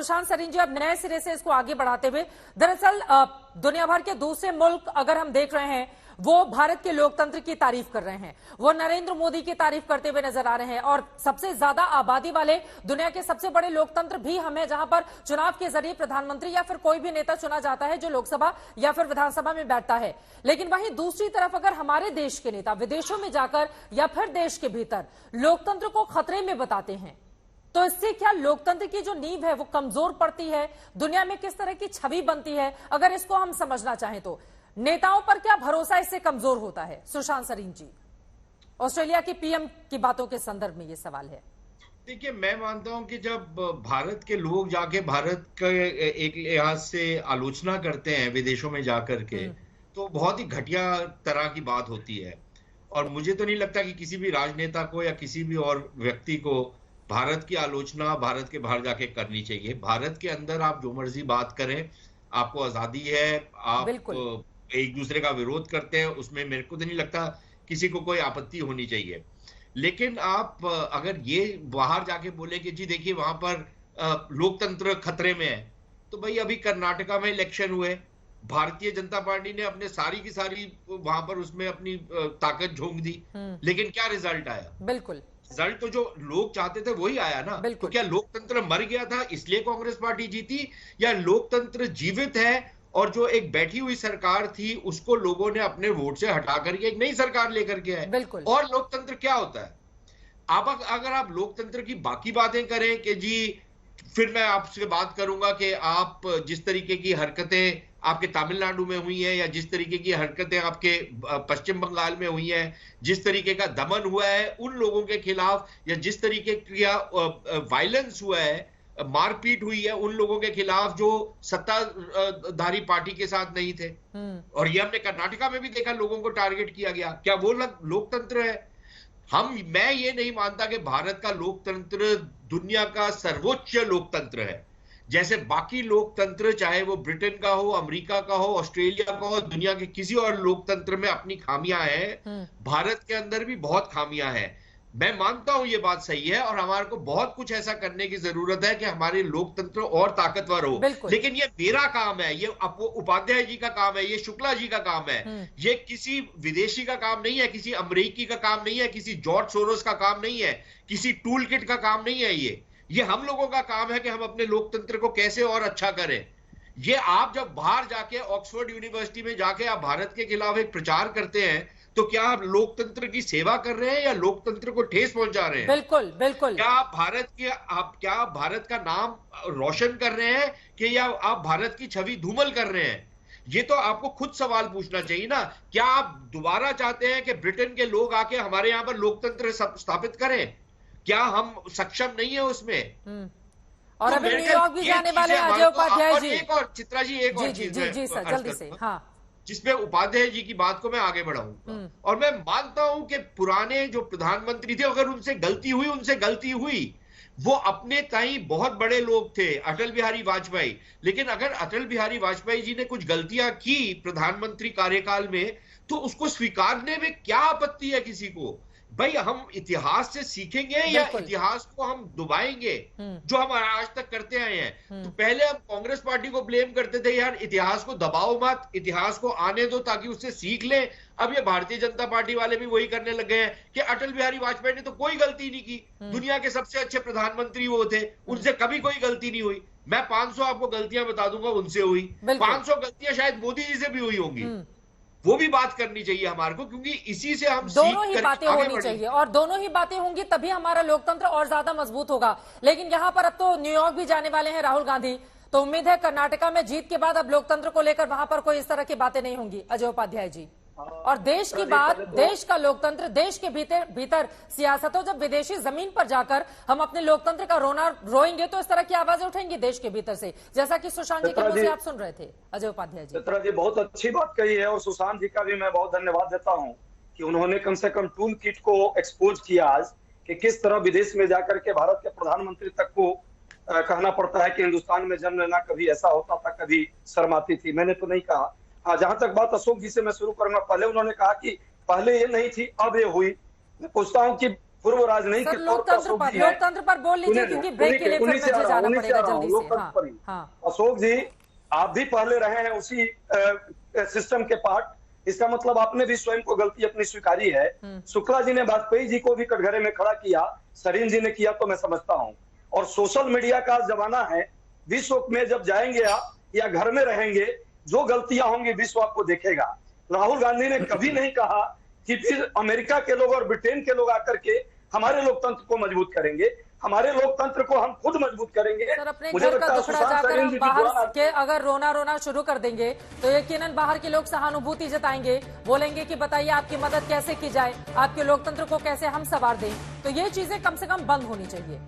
सुशांत सरीन जी, अब नए सिरे से इसको आगे बढ़ाते हुए, दरअसल दुनिया भर के दूसरे मुल्क अगर हम देख रहे हैं, वो भारत के लोकतंत्र की तारीफ कर रहे हैं, वो नरेंद्र मोदी की तारीफ करते हुए नजर आ रहे हैं। और सबसे ज्यादा आबादी वाले दुनिया के सबसे बड़े लोकतंत्र भी हमें, जहां पर चुनाव के जरिए प्रधानमंत्री या फिर कोई भी नेता चुना जाता है जो लोकसभा या फिर विधानसभा में बैठता है। लेकिन वहीं दूसरी तरफ अगर हमारे देश के नेता विदेशों में जाकर या फिर देश के भीतर लोकतंत्र को खतरे में बताते हैं, तो इससे क्या लोकतंत्र की जो नींव है वो कमजोर पड़ती है? दुनिया में किस तरह की छवि बनती है, अगर इसको हम समझना चाहें तो नेताओं पर क्या भरोसा इससे कमजोर होता है? सुशांत सरीन जी, ऑस्ट्रेलिया की पीएम की बातों के संदर्भ में ये सवाल है। देखिए, मैं मानता हूं कि जब भारत के लोग जाके भारत के एक लिहाज से आलोचना करते हैं विदेशों में जाकर के, तो बहुत ही घटिया तरह की बात होती है। और मुझे तो नहीं लगता कि किसी भी राजनेता को या किसी भी और व्यक्ति को भारत की आलोचना भारत के बाहर जाके करनी चाहिए। भारत के अंदर आप जो मर्जी बात करें, आपको आजादी है, आप एक दूसरे का विरोध करते हैं, उसमें मेरे को तो नहीं लगता किसी को कोई आपत्ति होनी चाहिए। लेकिन आप अगर ये बाहर जाके बोले कि जी देखिए वहां पर लोकतंत्र खतरे में है, तो भाई अभी कर्नाटका में इलेक्शन हुए, भारतीय जनता पार्टी ने अपने सारी की सारी वहां पर उसमें अपनी ताकत झोंक दी, लेकिन क्या रिजल्ट आया? बिल्कुल रिजल्ट तो जो लोग चाहते थे वही आया ना। तो क्या लोकतंत्र मर गया था इसलिए कांग्रेस पार्टी जीती, या लोकतंत्र जीवित है और जो एक बैठी हुई सरकार थी उसको लोगों ने अपने वोट से हटा करके एक नई सरकार लेकर के आए? और लोकतंत्र क्या होता है? आप अगर आप लोकतंत्र की बाकी बातें करें कि जी, फिर मैं आपसे बात करूंगा कि आप जिस तरीके की हरकतें आपके तमिलनाडु में हुई हैं, या जिस तरीके की हरकतें आपके पश्चिम बंगाल में हुई हैं, जिस तरीके का दमन हुआ है उन लोगों के खिलाफ, या जिस तरीके का वायलेंस हुआ है, मारपीट हुई है उन लोगों के खिलाफ जो सत्ताधारी पार्टी के साथ नहीं थे। और ये हमने कर्नाटका में भी देखा, लोगों को टारगेट किया गया। क्या वो लोकतंत्र है? मैं ये नहीं मानता कि भारत का लोकतंत्र दुनिया का सर्वोच्च लोकतंत्र है। जैसे बाकी लोकतंत्र, चाहे वो ब्रिटेन का हो, अमेरिका का हो, ऑस्ट्रेलिया का हो, दुनिया के किसी और लोकतंत्र में अपनी खामियां हैं, भारत के अंदर भी बहुत खामियां हैं। मैं मानता हूं ये बात सही है, और हमारे को बहुत कुछ ऐसा करने की जरूरत है कि हमारे लोकतंत्र और ताकतवर हो। लेकिन ये मेरा काम है, ये उपाध्याय जी का काम है, ये शुक्ला जी का काम है, ये किसी विदेशी का काम नहीं है, किसी अमेरिकी का काम नहीं है, किसी जॉर्ज सोरोस का काम नहीं है, किसी टूल किट का काम नहीं है। ये हम लोगों का काम है कि हम अपने लोकतंत्र को कैसे और अच्छा करें। ये आप जब बाहर जाके ऑक्सफोर्ड यूनिवर्सिटी में जाके आप भारत के खिलाफ एक प्रचार करते हैं, तो क्या आप लोकतंत्र की सेवा कर रहे हैं या लोकतंत्र को ठेस पहुंचा रहे हैं? बिल्कुल बिल्कुल। क्या आप भारत का नाम रोशन कर रहे हैं कि या आप भारत की छवि धूमल कर रहे हैं? ये तो आपको खुद सवाल पूछना चाहिए ना। क्या आप दोबारा चाहते हैं कि ब्रिटेन के लोग आके हमारे यहां पर लोकतंत्र स्थापित करें? क्या हम सक्षम नहीं है उसमें? और तो अभी न्यूयॉर्क भी जाने वाले अजय उपाध्याय जी। एक और चित्रा जी, एक और चीज जी सर, जल्दी से। हाँ, जिसमें उपाध्याय जी की बात को मैं आगे बढ़ाऊंगा। और मैं मानता हूं कि पुराने जो प्रधानमंत्री थे, अगर उनसे गलती हुई, वो अपने ताई बहुत बड़े लोग थे, अटल बिहारी वाजपेयी। लेकिन अगर अटल बिहारी वाजपेयी जी ने कुछ गलतियां की प्रधानमंत्री कार्यकाल में, तो उसको स्वीकारने में क्या आपत्ति है किसी को? भाई हम इतिहास से सीखेंगे या इतिहास को हम दुबाएंगे, जो हम आज तक करते आए हैं। तो पहले हम कांग्रेस पार्टी को ब्लेम करते थे, यार इतिहास को दबाओ मत, इतिहास को आने दो ताकि उससे सीख ले। अब ये भारतीय जनता पार्टी वाले भी वही करने लग गए हैं कि अटल बिहारी वाजपेयी ने तो कोई गलती नहीं की, दुनिया के सबसे अच्छे प्रधानमंत्री वो थे, उनसे कभी कोई गलती नहीं हुई। मैं 500 आपको गलतियां बता दूंगा उनसे हुई, 500 गलतियां शायद मोदी जी से भी हुई होंगी। वो भी बात करनी चाहिए हमारे को, क्योंकि इसी से हम दोनों ही बातें होनी चाहिए, और दोनों ही बातें होंगी तभी हमारा लोकतंत्र और ज्यादा मजबूत होगा। लेकिन यहाँ पर अब तो न्यूयॉर्क भी जाने वाले हैं राहुल गांधी, तो उम्मीद है कर्नाटका में जीत के बाद अब लोकतंत्र को लेकर वहां पर कोई इस तरह की बातें नहीं होंगी। अजय उपाध्याय जी, और देश की बात, देश का लोकतंत्र, देश के भीतर सियासत हो, जब विदेशी जमीन पर जाकर हम अपने लोकतंत्र का रोना रोएंगे तो इस तरह की आवाजें उठेंगी देश के भीतर से, जैसा कि सुशांत जी के मुंह से आप सुन रहे थे। अजय उपाध्याय जी, चित्रा जी बहुत अच्छी बात कही है, और सुशांत जी का भी मैं बहुत धन्यवाद देता हूं कि उन्होंने कम से कम टूल किट को एक्सपोज किया आज, कि किस तरह विदेश में जाकर के भारत के प्रधानमंत्री तक को कहना पड़ता है कि हिंदुस्तान में जन्म लेना कभी ऐसा होता था, कभी शर्माती थी। मैंने तो नहीं कहा। हाँ, जहां तक बात अशोक जी से मैं शुरू करूंगा, पहले उन्होंने कहा कि पहले ये नहीं थी अब ये हुई। मैं पूछता हूं कि पूर्व राजनयिक के तौर पर अशोक जी हैं। लोकतंत्र पर बोल लीजिए क्योंकि ब्रेक के लिए फिर मुझे जाना पड़ेगा जल्दी से। लोकतंत्र पर ही अशोक जी, आप भी पहले रहे हैं उसी सिस्टम के पार्ट, इसका मतलब आपने भी स्वयं को गलती अपनी स्वीकारी है। शुक्ला जी ने वाजपेयी जी को भी कटघरे में खड़ा किया, सरीन जी ने किया, तो मैं समझता हूं। और सोशल मीडिया का जमाना है, विश्व में जब जाएंगे आप या घर में रहेंगे, जो गलतियां होंगी विश्व आपको देखेगा। राहुल गांधी ने कभी नहीं कहा कि फिर अमेरिका के लोग और ब्रिटेन के लोग आकर के हमारे लोकतंत्र को मजबूत करेंगे। हमारे लोकतंत्र को हम खुद मजबूत करेंगे। सर, अपने घर का दुखड़ा जाकर हम बाहर के अगर रोना शुरू कर देंगे तो यकीनन बाहर के लोग सहानुभूति जताएंगे, बोलेंगे कि बताइए आपकी मदद कैसे की जाए, आपके लोकतंत्र को कैसे हम संवार दें। तो ये चीजें कम से कम बंद होनी चाहिए।